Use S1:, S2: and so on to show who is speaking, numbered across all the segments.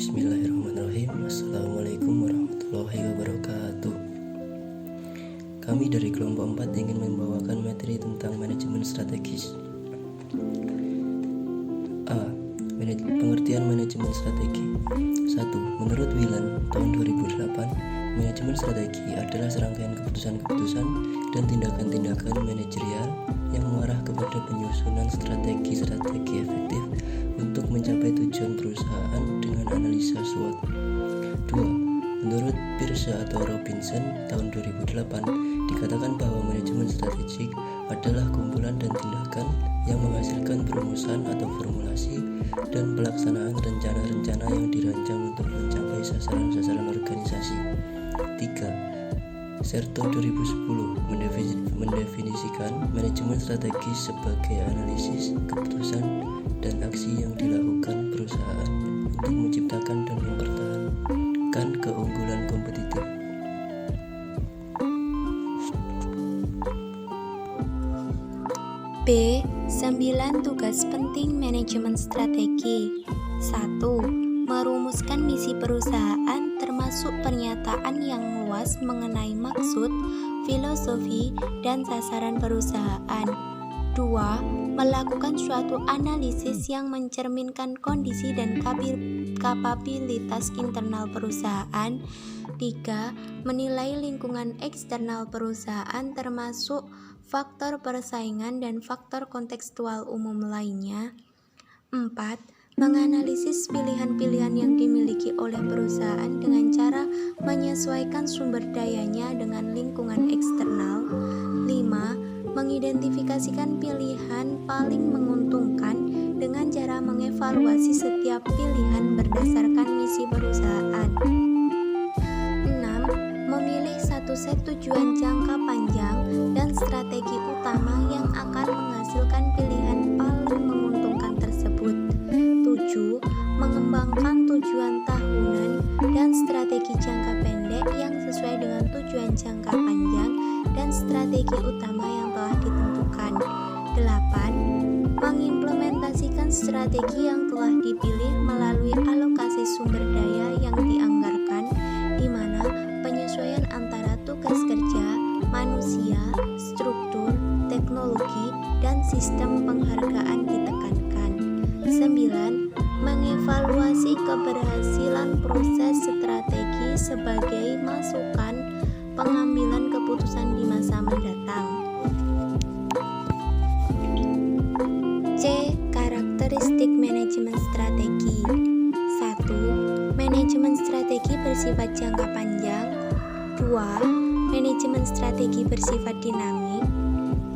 S1: Bismillahirrahmanirrahim. Assalamualaikum warahmatullahi wabarakatuh. Kami dari kelompok 4 ingin membawakan materi tentang manajemen strategis. A. Pengertian manajemen strategi. 1. Menurut Whelan tahun 2008, manajemen strategi adalah serangkaian keputusan-keputusan dan tindakan-tindakan manajerial yang mengarah kepada penyusunan strategi-strategi efektif untuk mencapai tujuan perusahaan dengan analisa SWOT. 2. Menurut Pearce atau Robinson tahun 2008, dikatakan bahwa manajemen strategik adalah kumpulan dan tindakan yang menghasilkan perumusan atau formulasi dan pelaksanaan rencana-rencana yang dirancang untuk mencapai sasaran-sasaran organisasi. 3. Serto 2010 mendefinisikan manajemen strategis sebagai analisis, keputusan, dan aksi yang dilakukan perusahaan untuk menciptakan dan mempertahankan keunggulan kompetitif.
S2: B. 9 tugas penting manajemen strategi. 1. Merumuskan misi perusahaan termasuk pernyataan yang luas mengenai maksud, filosofi, dan sasaran perusahaan. 2. Melakukan suatu analisis yang mencerminkan kondisi dan kapabilitas internal perusahaan. 3. Menilai lingkungan eksternal perusahaan termasuk faktor persaingan dan faktor kontekstual umum lainnya. 4. Menganalisis pilihan-pilihan yang dimiliki oleh perusahaan dengan cara menyesuaikan sumber dayanya dengan lingkungan eksternal. 5. Mengidentifikasikan pilihan paling menguntungkan dengan cara mengevaluasi setiap pilihan berdasarkan misi perusahaan. 6. Memilih satu set tujuan jangka panjang dan strategi utama yang akan menghasilkan pilihan paling menguntungkan tersebut. 7. Mengembangkan tujuan tahunan dan strategi jangka pendek yang sesuai dengan tujuan jangka panjang dan strategi utama yang telah ditentukan. 8. Mengimplementasikan strategi yang telah dipilih melalui alokasi sumber daya yang dianggarkan, di mana penyesuaian antara tugas kerja, manusia, struktur, teknologi, dan sistem penghargaan ditekankan. 9. Mengevaluasi keberhasilan proses strategi sebagai masukan pengambilan keputusan di masa mendatang. C. Karakteristik manajemen strategi. 1. Manajemen strategi bersifat jangka panjang. 2. Manajemen strategi bersifat dinamik.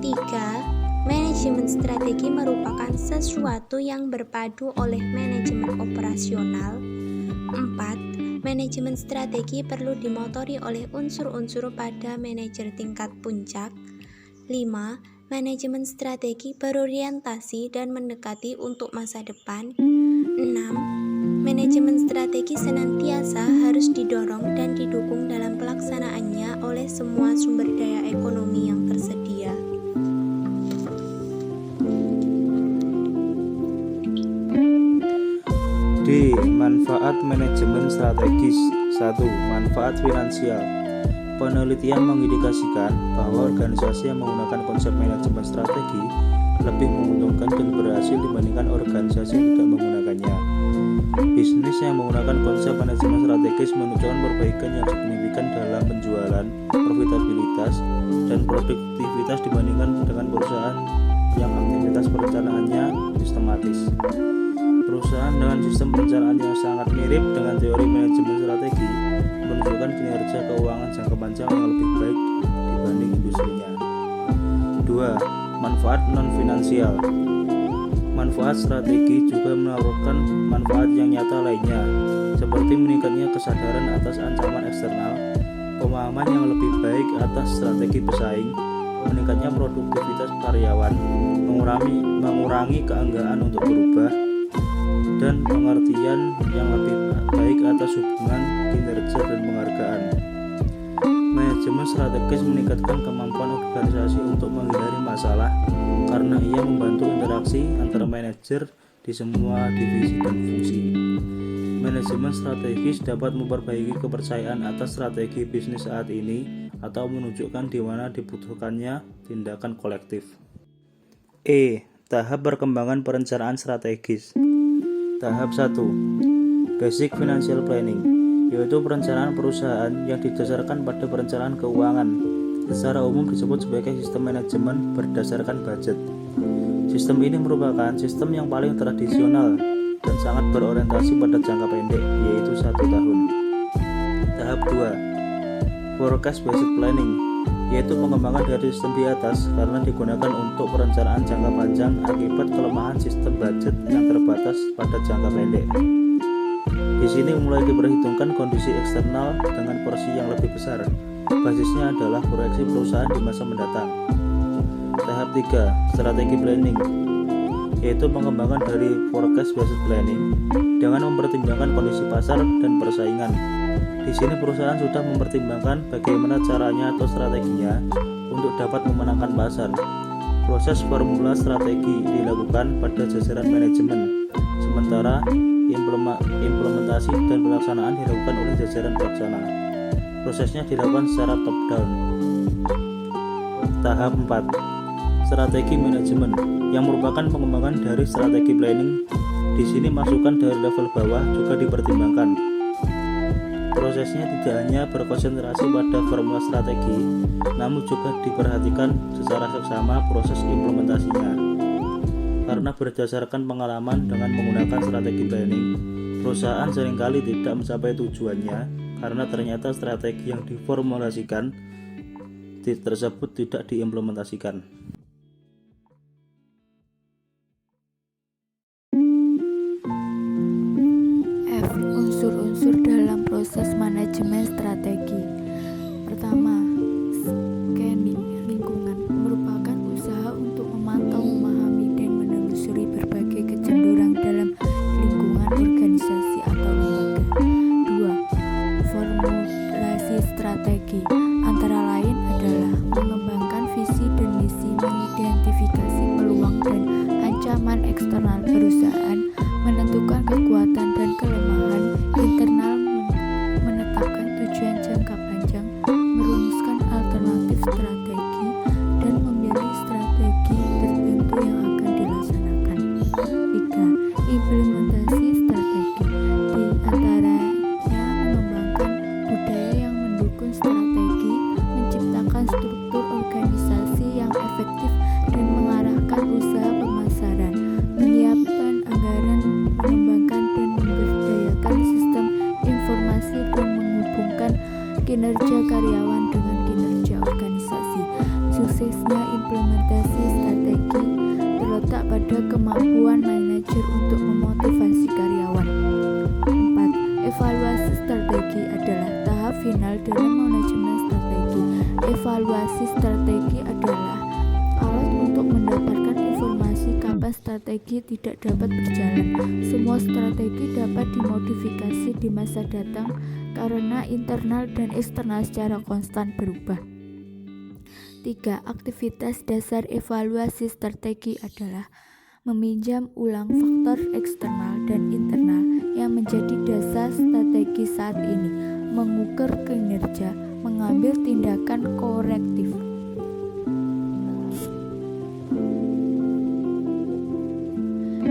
S2: 3. Manajemen strategi merupakan sesuatu yang berpadu oleh manajemen operasional. 4. Manajemen strategi perlu dimotori oleh unsur-unsur pada manajer tingkat puncak. 5. Manajemen strategi berorientasi dan mendekati untuk masa depan. 6. Manajemen strategi senantiasa harus didorong dan didukung dalam pelaksanaannya oleh semua sumber daya ekonomi yang tersedia.
S3: D. Manfaat manajemen strategis. 1. Manfaat finansial. Penelitian mengindikasikan bahwa organisasi yang menggunakan konsep manajemen strategi lebih menguntungkan dan berhasil dibandingkan organisasi yang tidak menggunakannya. Bisnis yang menggunakan konsep manajemen strategis menunjukkan perbaikan yang signifikan dalam penjualan, profitabilitas, dan produktivitas dibandingkan dengan perusahaan yang aktivitas perencanaannya sistematis. Perusahaan dengan sistem perencanaan yang sangat mirip dengan teori manajemen strategi menunjukkan kinerja keuangan jangka panjang yang lebih baik dibanding industrinya. 2. Manfaat non-finansial. Manfaat strategi juga menawarkan manfaat yang nyata lainnya, seperti meningkatnya kesadaran atas ancaman eksternal, pemahaman yang lebih baik atas strategi pesaing, meningkatnya produktivitas karyawan, mengurangi keengganan untuk berubah, dan pengertian yang lebih baik atas hubungan, kinerja, dan penghargaan. Manajemen strategis meningkatkan kemampuan organisasi untuk menghindari masalah karena ia membantu interaksi antar manajer di semua divisi dan fungsi. Manajemen strategis dapat memperbaiki kepercayaan atas strategi bisnis saat ini atau menunjukkan di mana dibutuhkannya tindakan kolektif. Tahap perkembangan perencanaan strategis. Tahap 1. Basic Financial Planning, yaitu perencanaan perusahaan yang didasarkan pada perencanaan keuangan. Secara umum disebut sebagai sistem manajemen berdasarkan budget. Sistem ini merupakan sistem yang paling tradisional dan sangat berorientasi pada jangka pendek, yaitu 1 tahun. Tahap 2. Forecast Based Planning, yaitu pengembangan dari sistem di atas karena digunakan untuk perencanaan jangka panjang akibat kelemahan sistem budget yang terbatas pada jangka pendek. Di sini mulai diperhitungkan kondisi eksternal dengan porsi yang lebih besar. Basisnya adalah proyeksi perusahaan di masa mendatang. Tahap 3. Strategi Planning, yaitu pengembangan dari Forecast Based Planning dengan mempertimbangkan kondisi pasar dan persaingan. Di sini perusahaan sudah mempertimbangkan bagaimana caranya atau strateginya untuk dapat memenangkan pasar. Proses formula strategi dilakukan pada jajaran manajemen, sementara implementasi dan pelaksanaan dilakukan oleh jajaran pelaksana. Prosesnya dilakukan secara top down. Tahap 4. Strategi manajemen, yang merupakan pengembangan dari strategi planning. Di sini masukan dari level bawah juga dipertimbangkan. Prosesnya tidak hanya berkonsentrasi pada formula strategi, namun juga diperhatikan secara seksama proses implementasinya. Karena berdasarkan pengalaman dengan menggunakan strategi planning, perusahaan seringkali tidak mencapai tujuannya karena ternyata strategi yang diformulasikan tersebut tidak diimplementasikan.
S4: F. Unsur-unsur dalam proses manajemen strategi. Pertama, scanning lingkungan merupakan usaha untuk memantau, memahami, dan menelusuri berbagai kecenderungan dalam lingkungan organisasi atau lembaga. 2. Formulasi strategi antara lain adalah mengembangkan visi dan misi, mengidentifikasi peluang dan ancaman eksternal perusahaan, menentukan kekuatan dan kelemahan internal, menetapkan tujuan jangka panjang, merumuskan alternatif strategi, dan memilih strategi tertentu yang akan dilaksanakan. 3. Implementasi strategi, di antaranya mengembangkan budaya yang mendukung strategi, menciptakan struktur organisasi yang efektif dan mengarahkan usaha pemasaran, menyiapkan anggaran, mengembangkan dan memberdayakan sistem informasi dan menghubungkan kinerja karyawan dengan kinerja organisasi. Suksesnya implementasi strategi terletak pada kemampuan manajer untuk memotivasi karyawan. 4. Evaluasi strategi adalah tahap final dalam manajemen strategi. Evaluasi strategi adalah alat untuk mendapatkan informasi kapan strategi tidak dapat berjalan. Semua strategi dapat dimodifikasi di masa datang karena internal dan eksternal secara konstan berubah. 3. Aktivitas dasar evaluasi strategi adalah meminjam ulang faktor eksternal dan internal yang menjadi dasar strategi saat ini, mengukur kinerja, mengambil tindakan korektif.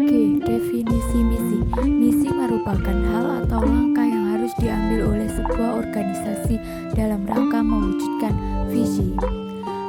S4: G. Definisi misi. Misi merupakan hal atau langkah yang harus diambil oleh sebuah organisasi dalam rangka mewujudkan visi.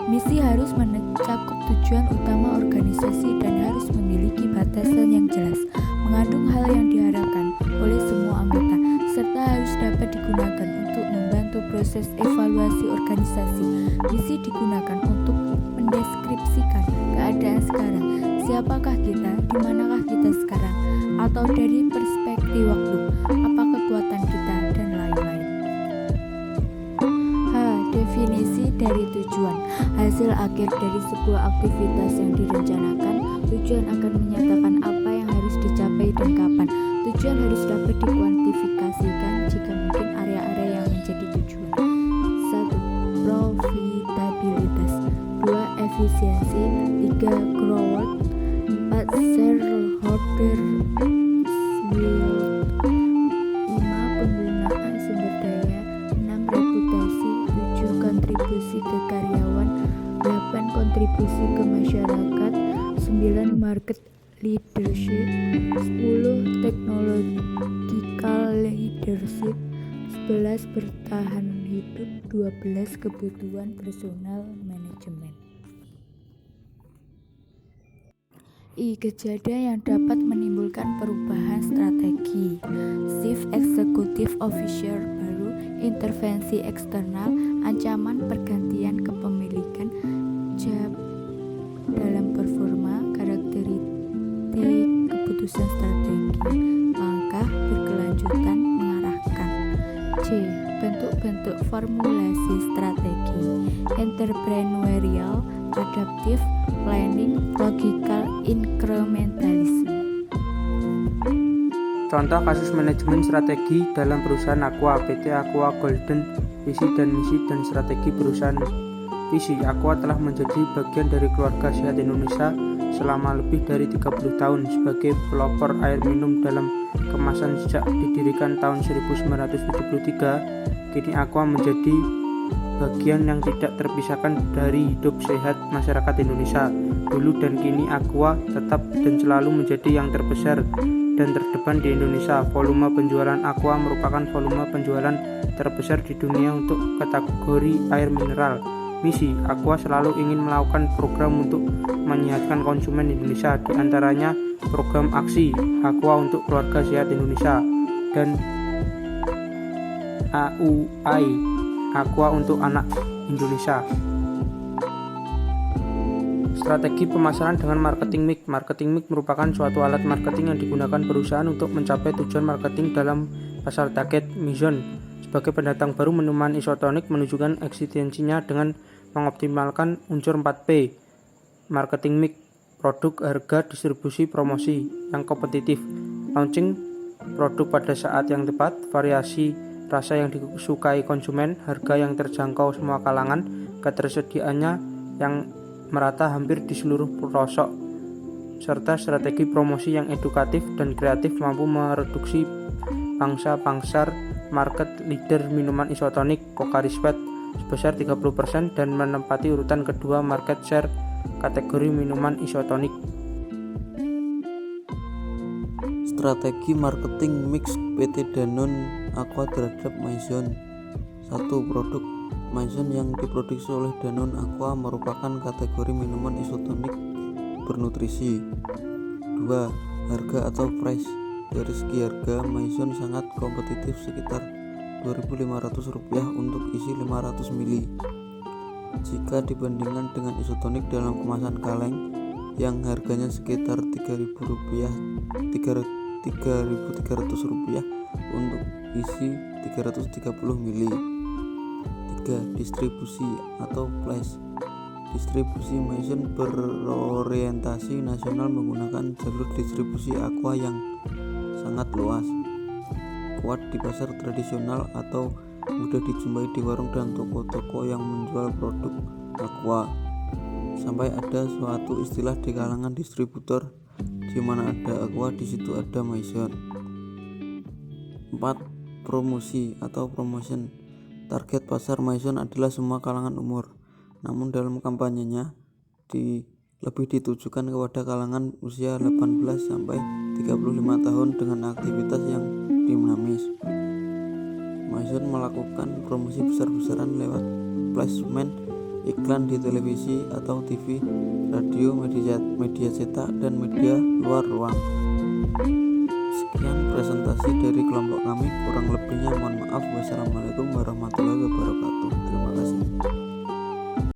S4: Misi harus mencakup tujuan utama organisasi dan harus memiliki batasan yang jelas, mengandung hal yang diharapkan oleh semua anggota, serta harus dapat digunakan untuk membantu proses evaluasi organisasi. Misi digunakan untuk mendeskripsikan keadaan sekarang, siapakah kita, di manakah kita sekarang, atau dari perspektif waktu, apa kekuatan kita, dan lain-lain. H. Definisi dari tujuan. Hasil akhir dari sebuah aktivitas yang direncanakan. Tujuan akan menyatakan apa yang harus dicapai dan kapan. Tujuan harus dapat dikuantifikasikan jika mungkin area-area yang menjadi tujuan. 1. Profitabilitas. 2. Efisiensi. 3. Growth. 4. Shareholder yield. leadership, 10 technological leadership, 11 bertahan hidup, 12 kebutuhan personal manajemen. Kejadian yang dapat menimbulkan perubahan strategi. Chief Executive Officer baru, intervensi eksternal, ancaman pergantian kepemilikan, dalam performa, karakteristik keputusan strategi, langkah berkelanjutan mengarahkan. C. Bentuk-bentuk formulasi strategi: entrepreneurial, adaptive, planning, logical, incrementalism.
S5: Contoh kasus manajemen strategi dalam perusahaan Aqua, PT Aqua Golden. Visi dan misi dan strategi perusahaan. Visi: Aqua telah menjadi bagian dari keluarga sehat Indonesia selama lebih dari 30 tahun sebagai pelopor air minum dalam kemasan. Sejak didirikan tahun 1973, kini Aqua menjadi bagian yang tidak terpisahkan dari hidup sehat masyarakat Indonesia. Dulu dan kini Aqua tetap dan selalu menjadi yang terbesar dan terdepan di Indonesia. Volume penjualan Aqua merupakan volume penjualan terbesar di dunia untuk kategori air mineral. Misi: Aqua selalu ingin melakukan program untuk menyehatkan konsumen Indonesia, di antaranya program aksi Aqua untuk keluarga sehat Indonesia dan AUI Aqua untuk anak Indonesia. Strategi pemasaran dengan marketing mix. Marketing mix merupakan suatu alat marketing yang digunakan perusahaan untuk mencapai tujuan marketing dalam pasar target mission. Sebagai pendatang baru, minuman isotonik menunjukkan eksistensinya dengan mengoptimalkan unsur 4P. Marketing mix: produk, harga, distribusi, promosi yang kompetitif, launching produk pada saat yang tepat, variasi rasa yang disukai konsumen, harga yang terjangkau semua kalangan, ketersediaannya yang merata hampir di seluruh pelosok, serta strategi promosi yang edukatif dan kreatif mampu mereduksi pangsa pasar market leader minuman isotonik Pocari Sweat sebesar 30% dan menempati urutan kedua market share kategori minuman isotonik.
S1: Strategi marketing mix PT Danone Aqua terhadap Maison. 1. Produk. Maison yang diproduksi oleh Danone Aqua merupakan kategori minuman isotonik bernutrisi. 2. Harga atau price. Dari segi harga, Maison sangat kompetitif, sekitar Rp2.500 untuk isi 500 ml. Jika dibandingkan dengan isotonik dalam kemasan kaleng yang harganya sekitar Rp3.300 untuk isi 330 ml. 3. Distribusi atau place. Distribusi Maison berorientasi nasional menggunakan jalur distribusi Aqua yang sangat luas, kuat di pasar tradisional atau mudah dijumpai di warung dan toko-toko yang menjual produk Aqua. Sampai ada suatu istilah di kalangan distributor, di mana ada Aqua di situ ada Maison. 4. Promosi atau promotion. Target pasar Maison adalah semua kalangan umur, namun dalam kampanyenya lebih ditujukan kepada kalangan usia 18 sampai 35 tahun dengan aktivitas yang dinamis. Maison melakukan promosi besar-besaran lewat placement iklan di televisi atau TV, radio, media cetak, dan media luar ruang. Sekian presentasi dari kelompok kami, kurang lebihnya mohon maaf. Wassalamualaikum warahmatullahi wabarakatuh. Terima kasih.